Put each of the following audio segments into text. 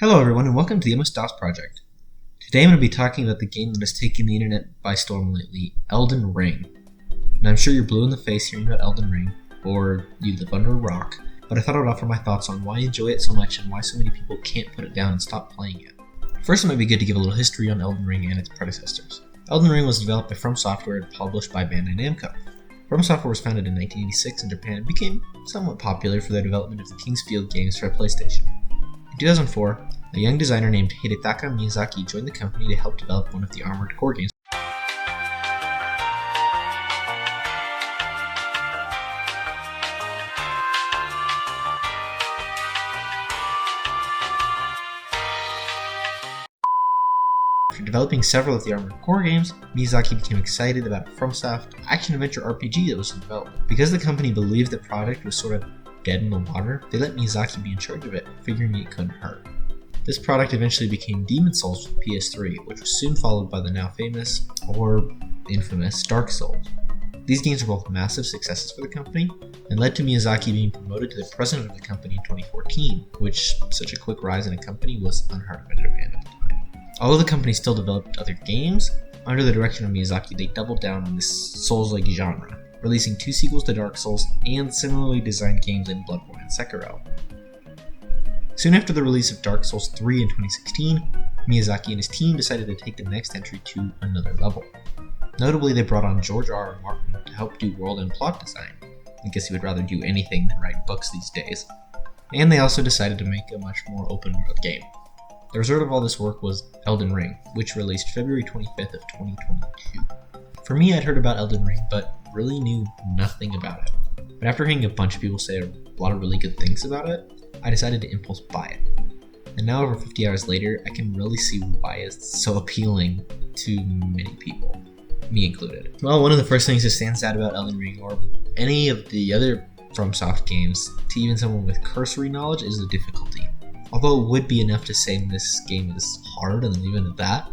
Hello everyone and welcome to the MS-DOS project. Today I'm going to be talking about the game that has taken the internet by storm lately, Elden Ring. And I'm sure you're blue in the face hearing about Elden Ring, or you live under a rock, but I thought I would offer my thoughts on why I enjoy it so much and why so many people can't put it down and stop playing it. First, it might be good to give a little history on Elden Ring and its predecessors. Elden Ring was developed by From Software and published by Bandai Namco. From Software was founded in 1986 in Japan and became somewhat popular for their development of the King's Field games for PlayStation. In 2004, a young designer named Hidetaka Miyazaki joined the company to help develop one of the Armored Core games. After developing several of the Armored Core games, Miyazaki became excited about a FromSoft action-adventure RPG that was in development. Because the company believed the product was sort of dead in the water, they let Miyazaki be in charge of it, figuring it couldn't hurt. This product eventually became Demon's Souls for the PS3, which was soon followed by the now famous, or infamous, Dark Souls. These games were both massive successes for the company, and led to Miyazaki being promoted to the president of the company in 2014, which such a quick rise in a company was unheard of in Japan at the time. Although the company still developed other games, under the direction of Miyazaki they doubled down on this Souls-like genre, releasing 2 sequels to Dark Souls and similarly designed games in Bloodborne and Sekiro. Soon after the release of Dark Souls 3 in 2016, Miyazaki and his team decided to take the next entry to another level. Notably, they brought on George R. R. Martin to help do world and plot design. I guess he would rather do anything than write books these days. And they also decided to make a much more open world game. The result of all this work was Elden Ring, which released February 25th of 2022. For me, I'd heard about Elden Ring, but really knew nothing about it. But after hearing a bunch of people say a lot of really good things about it, I decided to impulse buy it. And now over 50 hours later, I can really see why it's so appealing to many people, me included. Well, one of the first things that stands out about Elden Ring, or any of the other FromSoft games, to even someone with cursory knowledge, is the difficulty. Although it would be enough to say this game is hard and leave it at that,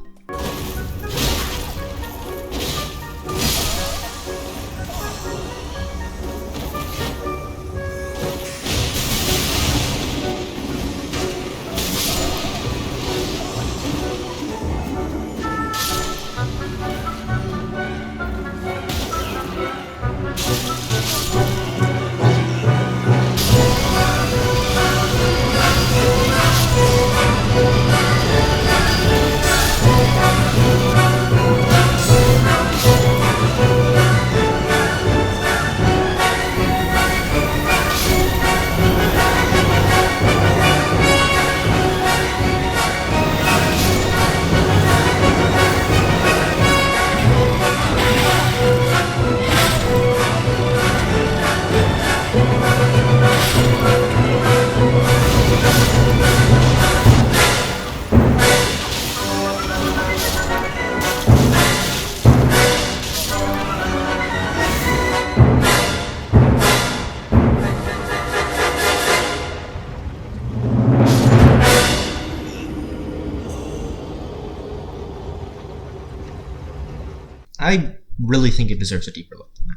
I really think it deserves a deeper look than that.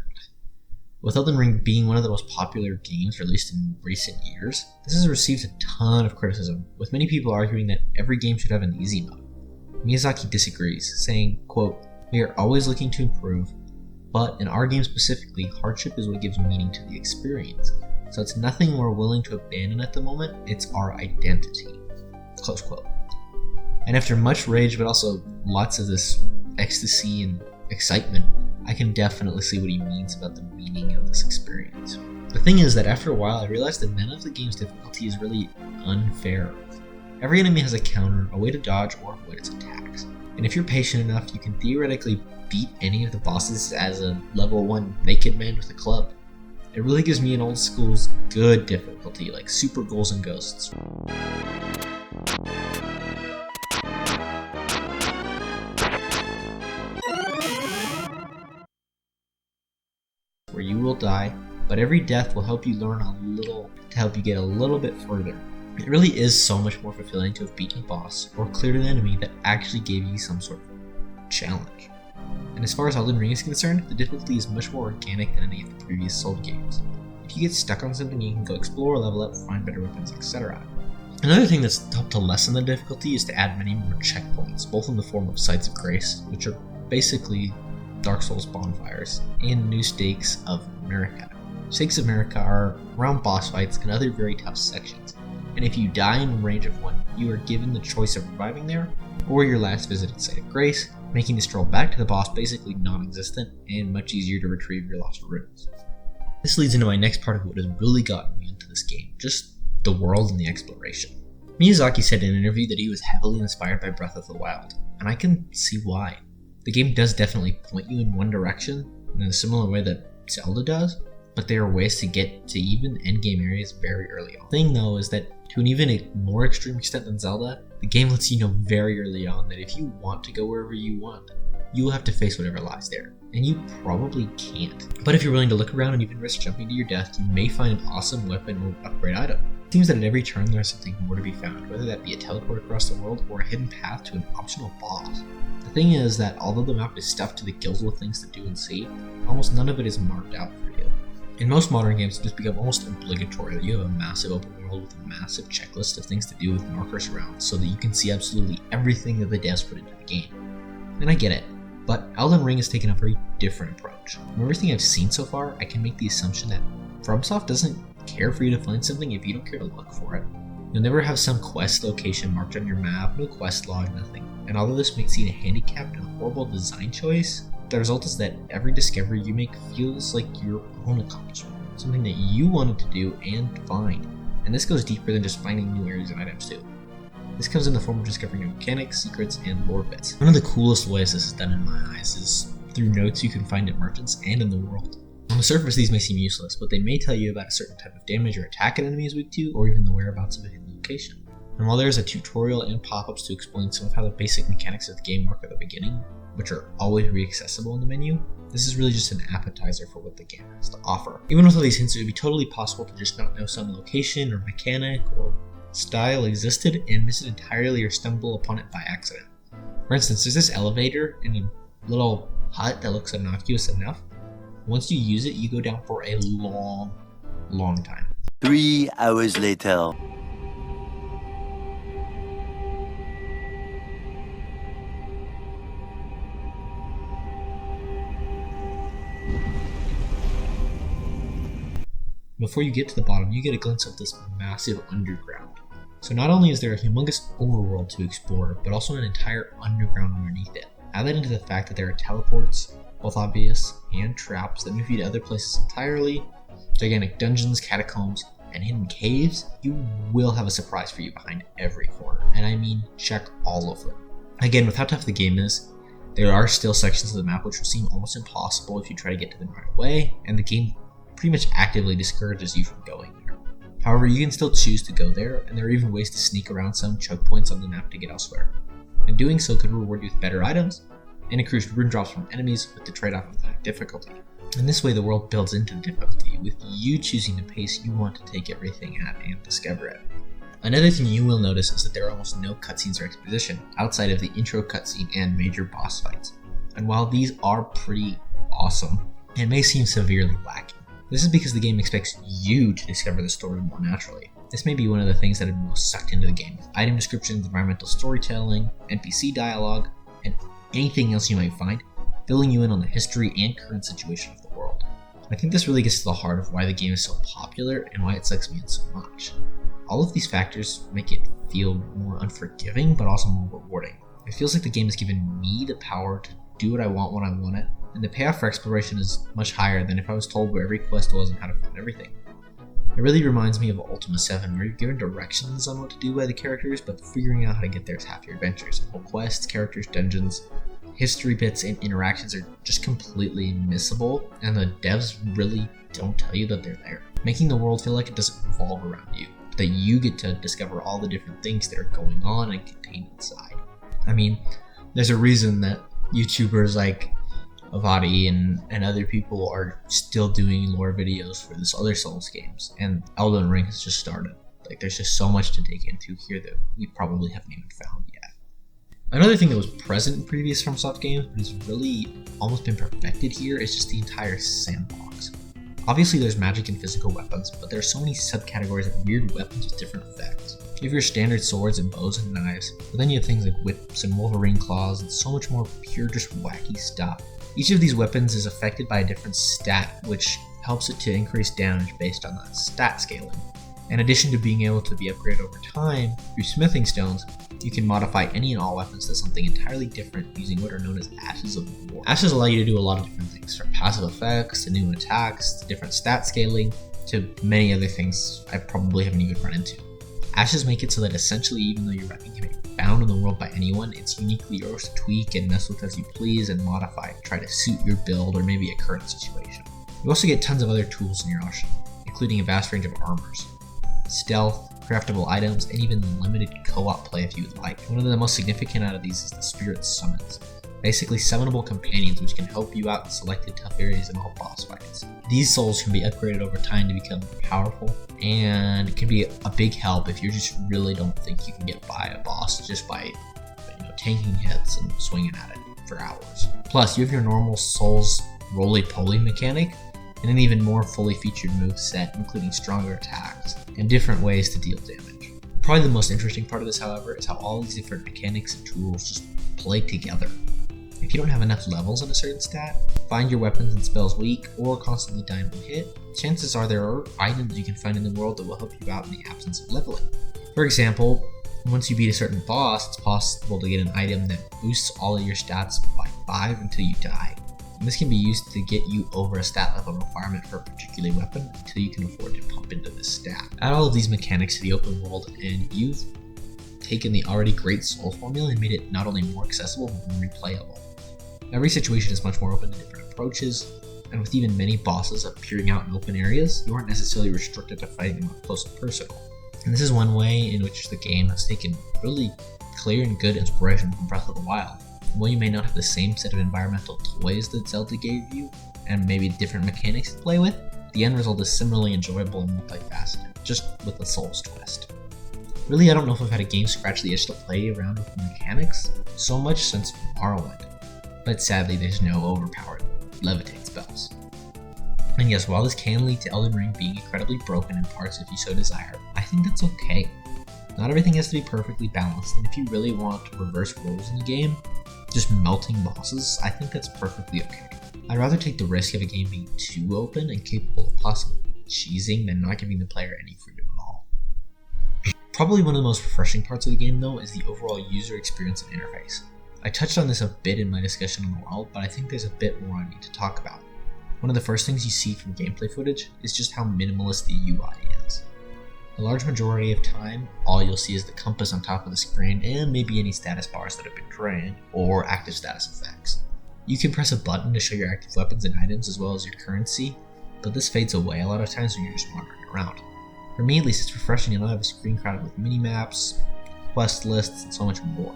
With Elden Ring being one of the most popular games released in recent years, this has received a ton of criticism, with many people arguing that every game should have an easy mode. Miyazaki disagrees, saying, quote, "We are always looking to improve, but in our game specifically, hardship is what gives meaning to the experience. So it's nothing we're willing to abandon at the moment, it's our identity." Close quote. And after much rage, but also lots of this ecstasy and excitement, I can definitely see what he means about the meaning of this experience. The thing is that after a while I realized that none of the game's difficulty is really unfair. Every enemy has a counter, a way to dodge or avoid its attacks. And if you're patient enough, you can theoretically beat any of the bosses as a level 1 naked man with a club. It really gives me an old school's good difficulty, like Super Ghouls and Ghosts. Where you will die, but every death will help you learn a little to help you get a little bit further. It really is so much more fulfilling to have beaten a boss or cleared an enemy that actually gave you some sort of challenge. And as far as Elden Ring is concerned, the difficulty is much more organic than any of the previous Souls games. If you get stuck on something, you can go explore, level up, find better weapons, etc. Another thing that's helped to lessen the difficulty is to add many more checkpoints, both in the form of Sites of Grace, which are basically Dark Souls bonfires, and new Stakes of America. Stakes of America are around boss fights and other very tough sections, and if you die in range of one, you are given the choice of reviving there, or your last visit at Site of Grace, making the stroll back to the boss basically non-existent and much easier to retrieve your lost runes. This leads into my next part of what has really gotten me into this game, just the world and the exploration. Miyazaki said in an interview that he was heavily inspired by Breath of the Wild, and I can see why. The game does definitely point you in one direction, in a similar way that Zelda does, but there are ways to get to even endgame areas very early on. The thing though is that to an even more extreme extent than Zelda, the game lets you know very early on that if you want to go wherever you want, you will have to face whatever lies there, and you probably can't. But if you're willing to look around and even risk jumping to your death, you may find an awesome weapon or upgrade item. It seems that at every turn there's something more to be found, whether that be a teleport across the world or a hidden path to an optional boss. The thing is that although the map is stuffed to the gills with things to do and see, almost none of it is marked out for you. In most modern games, it has become almost obligatory that you have a massive open world with a massive checklist of things to do with markers around so that you can see absolutely everything that the devs put into the game. And I get it, but Elden Ring has taken a very different approach. From everything I've seen so far, I can make the assumption that FromSoft doesn't care for you to find something if you don't care to look for it. You'll never have some quest location marked on your map, no quest log, nothing. And although this may seem a handicapped and horrible design choice, the result is that every discovery you make feels like your own accomplishment, something that you wanted to do and find. And this goes deeper than just finding new areas and items too. This comes in the form of discovering new mechanics, secrets, and lore bits. One of the coolest ways this is done in my eyes is through notes you can find at merchants and in the world. On the surface these may seem useless, but they may tell you about a certain type of damage or attack an enemy is weak to, or even the whereabouts of a hidden location. And while there is a tutorial and pop-ups to explain some of how the basic mechanics of the game work at the beginning, which are always re-accessible in the menu, this is really just an appetizer for what the game has to offer. Even with all these hints, it would be totally possible to just not know some location or mechanic or style existed and miss it entirely or stumble upon it by accident. For instance, there's this elevator in a little hut that looks innocuous enough. Once you use it, you go down for a long time. 3 hours later. Before you get to the bottom, you get a glimpse of this massive underground. So not only is there a humongous overworld to explore, but also an entire underground underneath it. Add that into the fact that there are teleports, both obvious, and traps that move you to other places entirely, gigantic dungeons, catacombs, and hidden caves, you will have a surprise for you behind every corner. And I mean, check all of them. Again, with how tough the game is, there are still sections of the map which will seem almost impossible if you try to get to them right away, and the game pretty much actively discourages you from going there. However, you can still choose to go there, and there are even ways to sneak around some choke points on the map to get elsewhere. And doing so could reward you with better items, and increased rune drops from enemies with the trade-off of high difficulty. In this way, the world builds into the difficulty, with you choosing the pace you want to take everything at and discover it. Another thing you will notice is that there are almost no cutscenes or exposition, outside of the intro cutscene and major boss fights. And while these are pretty awesome, it may seem severely lacking. This is because the game expects you to discover the story more naturally. This may be one of the things that have been most sucked into the game, with item descriptions, environmental storytelling, NPC dialogue, and anything else you might find, filling you in on the history and current situation of the world. I think this really gets to the heart of why the game is so popular and why it sucks me in so much. All of these factors make it feel more unforgiving, but also more rewarding. It feels like the game has given me the power to do what I want when I want it, and the payoff for exploration is much higher than if I was told where every quest was and how to find everything. It really reminds me of Ultima 7, where you're given directions on what to do by the characters, but figuring out how to get there is half your adventures. Whole quests, characters, dungeons, history bits, and interactions are just completely missable, and the devs really don't tell you that they're there, making the world feel like it doesn't revolve around you, but that you get to discover all the different things that are going on and contained inside. I mean, there's a reason that YouTubers like Avadi and other people are still doing lore videos for this other Souls games, and Elden Ring has just started. Like, there's just so much to dig into here that we probably haven't even found yet. Another thing that was present in previous FromSoft games, but has really almost been perfected here, is just the entire sandbox. Obviously there's magic and physical weapons, but there are so many subcategories of weird weapons with different effects. You have your standard swords and bows and knives, but then you have things like whips and wolverine claws and so much more pure just wacky stuff. Each of these weapons is affected by a different stat, which helps it to increase damage based on that stat scaling. In addition to being able to be upgraded over time through smithing stones, you can modify any and all weapons to something entirely different using what are known as Ashes of War. Ashes allow you to do a lot of different things, from passive effects to new attacks to different stat scaling to many other things I probably haven't even run into. Ashes make it so that essentially even though your weapon can be found in the world by anyone, it's uniquely yours to tweak and mess with as you please and modify to try to suit your build or maybe a current situation. You also get tons of other tools in your arsenal, including a vast range of armors, stealth, craftable items, and even limited co-op play if you would like. One of the most significant out of these is the Spirit Summons, basically summonable companions which can help you out in selected tough areas in all boss fights. These souls can be upgraded over time to become more powerful, and it can be a big help if you just really don't think you can get by a boss just by tanking hits and swinging at it for hours. Plus, you have your normal souls roly-poly mechanic, and an even more fully featured move set, including stronger attacks and different ways to deal damage. Probably the most interesting part of this, however, is how all these different mechanics and tools just play together. If you don't have enough levels in a certain stat, find your weapons and spells weak, or constantly die in one hit, chances are there are items you can find in the world that will help you out in the absence of leveling. For example, once you beat a certain boss, it's possible to get an item that boosts all of your stats by 5 until you die. And this can be used to get you over a stat level requirement for a particular weapon until you can afford to pump into this stat. Add all of these mechanics to the open world and you've taken the already great Soul formula and made it not only more accessible but more replayable. Every situation is much more open to different approaches, and with even many bosses appearing out in open areas, you aren't necessarily restricted to fighting them up close and personal. And this is one way in which the game has taken really clear and good inspiration from Breath of the Wild. While you may not have the same set of environmental toys that Zelda gave you, and maybe different mechanics to play with, the end result is similarly enjoyable and multifaceted, just with a Souls twist. Really, I don't know if I've had a game scratch the itch to play around with mechanics so much since Morrowind, but sadly there's no overpowered levitate spells. And yes, while this can lead to Elden Ring being incredibly broken in parts if you so desire, I think that's okay. Not everything has to be perfectly balanced, and if you really want to reverse roles in the game, just melting bosses, I think that's perfectly okay. I'd rather take the risk of a game being too open and capable of possibly cheesing than not giving the player any freedom at all. Probably one of the most refreshing parts of the game though is the overall user experience and interface. I touched on this a bit in my discussion on the world, but I think there's a bit more I need to talk about. One of the first things you see from gameplay footage is just how minimalist the UI is. A large majority of time, all you'll see is the compass on top of the screen and maybe any status bars that have been drained, or active status effects. You can press a button to show your active weapons and items as well as your currency, but this fades away a lot of times when you're just wandering around. For me at least, it's refreshing to not have a screen crowded with mini-maps, quest lists, and so much more.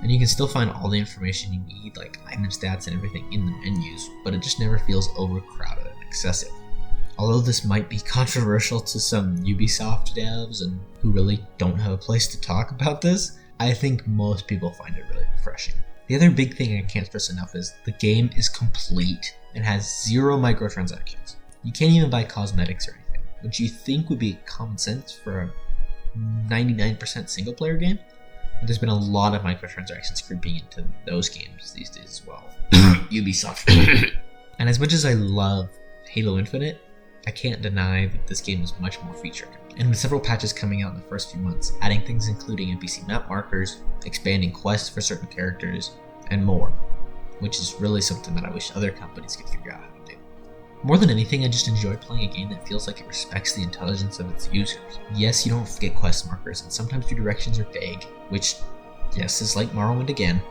And you can still find all the information you need, like item stats and everything in the menus, but it just never feels overcrowded and excessive. Although this might be controversial to some Ubisoft devs and who really don't have a place to talk about this, I think most people find it really refreshing. The other big thing I can't stress enough is the game is complete and has 0 microtransactions. You can't even buy cosmetics or anything, which you think would be common sense for a 99% single player game, but there's been a lot of microtransactions creeping into those games these days as well. Ubisoft. And as much as I love Halo Infinite, I can't deny that this game is much more feature rich. And with several patches coming out in the first few months, adding things including NPC map markers, expanding quests for certain characters, and more, which is really something that I wish other companies could figure out how to do. More than anything, I just enjoy playing a game that feels like it respects the intelligence of its users. Yes, you don't get quest markers, and sometimes your directions are vague, which, yes, is like Morrowind again,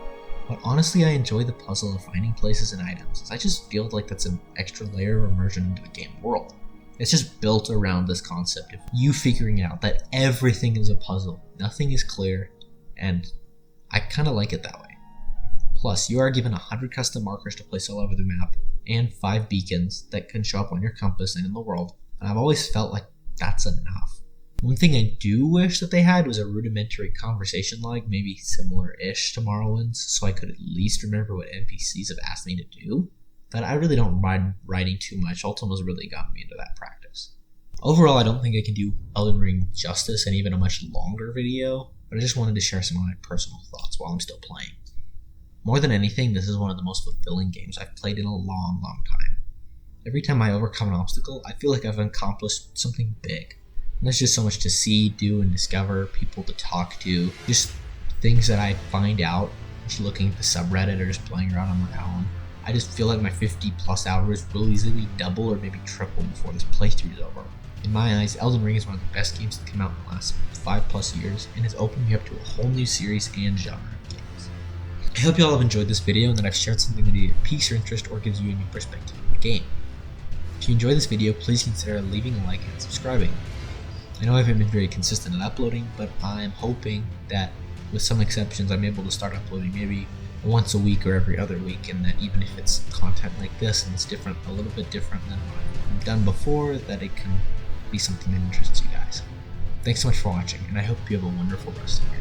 but honestly I enjoy the puzzle of finding places and items, as I just feel like that's an extra layer of immersion into the game world. It's just built around this concept of you figuring out that everything is a puzzle, nothing is clear, and I kind of like it that way. Plus, you are given 100 custom markers to place all over the map, and 5 beacons that can show up on your compass and in the world, and I've always felt like that's enough. One thing I do wish that they had was a rudimentary conversation log, maybe similar-ish to Morrowind's, so I could at least remember what NPCs have asked me to do. But I really don't mind writing too much. Ultima's really got me into that practice. Overall, I don't think I can do Elden Ring justice in even a much longer video, but I just wanted to share some of my personal thoughts while I'm still playing. More than anything, this is one of the most fulfilling games I've played in a long, long time. Every time I overcome an obstacle, I feel like I've accomplished something big. And there's just so much to see, do, and discover, people to talk to, just things that I find out just looking at the subreddit or just playing around on my own. I just feel like my 50 plus hours will easily double or maybe triple before this playthrough is over. In my eyes, Elden Ring is one of the best games that came out in the last 5+ years and has opened me up to a whole new series and genre of games. I hope you all have enjoyed this video and that I've shared something that either piques your interest or gives you a new perspective on the game. If you enjoyed this video, please consider leaving a like and subscribing. I know I haven't been very consistent in uploading, but I'm hoping that with some exceptions I'm able to start uploading maybe once a week or every other week, and that even if it's content like this and it's different, a little bit different than what I've done before, that it can be something that interests you guys. Thanks so much for watching, and I hope you have a wonderful rest of your day.